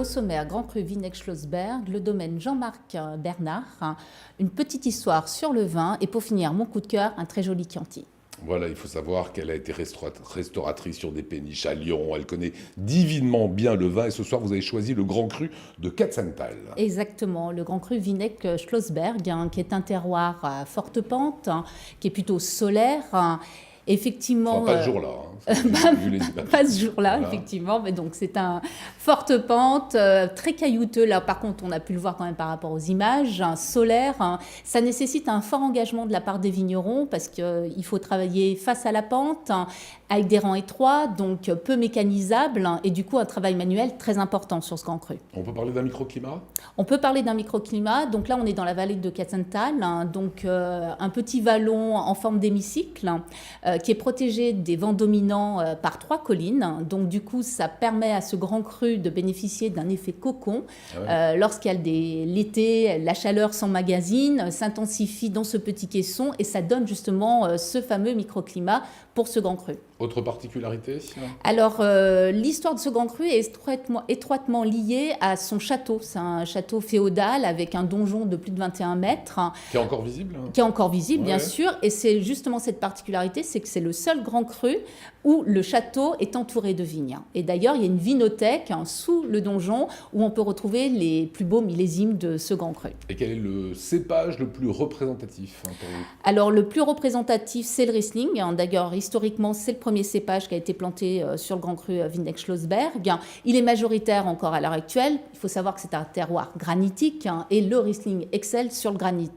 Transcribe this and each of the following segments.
au sommaire Grand Cru Vinec-Schlossberg, le domaine Jean-Marc Bernard, une petite histoire sur le vin et pour finir, mon coup de cœur, un très joli Chianti. Voilà, il faut savoir qu'elle a été restauratrice sur des péniches à Lyon. Elle connaît divinement bien le vin et ce soir, vous avez choisi le Grand Cru de Katzenthal. Exactement, le Grand Cru Vinec-Schlossberg, qui est un terroir à forte pente, qui est plutôt solaire. Effectivement, Enfin, pas ce jour-là. Pas ce jour-là, voilà. Effectivement. Mais donc c'est un forte pente, très caillouteux. Là, par contre, on a pu le voir quand même par rapport aux images, solaire. Ça nécessite un fort engagement de la part des vignerons parce qu'il faut travailler face à la pente, avec des rangs étroits, donc peu mécanisables, et du coup un travail manuel très important sur ce Grand Cru. On peut parler d'un microclimat ? On peut parler d'un microclimat. Donc là, on est dans la vallée de Katzenthal, donc un petit vallon en forme d'hémicycle qui est protégé des vents dominants par 3 collines. Donc du coup, ça permet à ce Grand Cru de bénéficier d'un effet cocon. Lorsqu'il y a l'été, la chaleur s'emmagasine, s'intensifie dans ce petit caisson et ça donne justement ce fameux microclimat pour ce Grand Cru. Autre particularité ? Alors, l'histoire de ce Grand Cru est étroitement liée à son château. C'est un château féodal avec un donjon de plus de 21 mètres. Qui est encore visible ? Qui est encore visible, bien sûr. Et c'est justement cette particularité, c'est que c'est le seul Grand Cru où le château est entouré de vignes. Et d'ailleurs, il y a une vinothèque sous le donjon où on peut retrouver les plus beaux millésimes de ce Grand Cru. Et quel est le cépage le plus représentatif pour vous ? Alors, le plus représentatif, c'est le Riesling. D'ailleurs, historiquement, c'est le premier cépage qui a été planté sur le Grand Cru Vinec-Schlossberg. Il est majoritaire encore à l'heure actuelle. Il faut savoir que c'est un terroir granitique et le Riesling excelle sur le granit.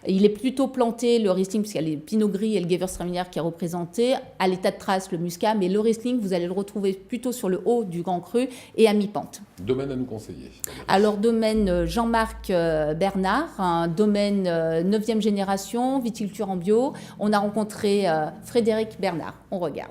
Il est plutôt planté, le Riesling, puisqu'il y a les Pinot Gris et le Gewürztraminer qui est représenté, à l'état de trace, le Muscat, mais le Riesling, vous allez le retrouver plutôt sur le haut du Grand Cru et à mi-pente. Domaine à nous conseiller. Alors, domaine Jean-Marc Bernard, un domaine 9e génération, viticulture en bio. On a rencontré Frédéric Bernard. On regarde.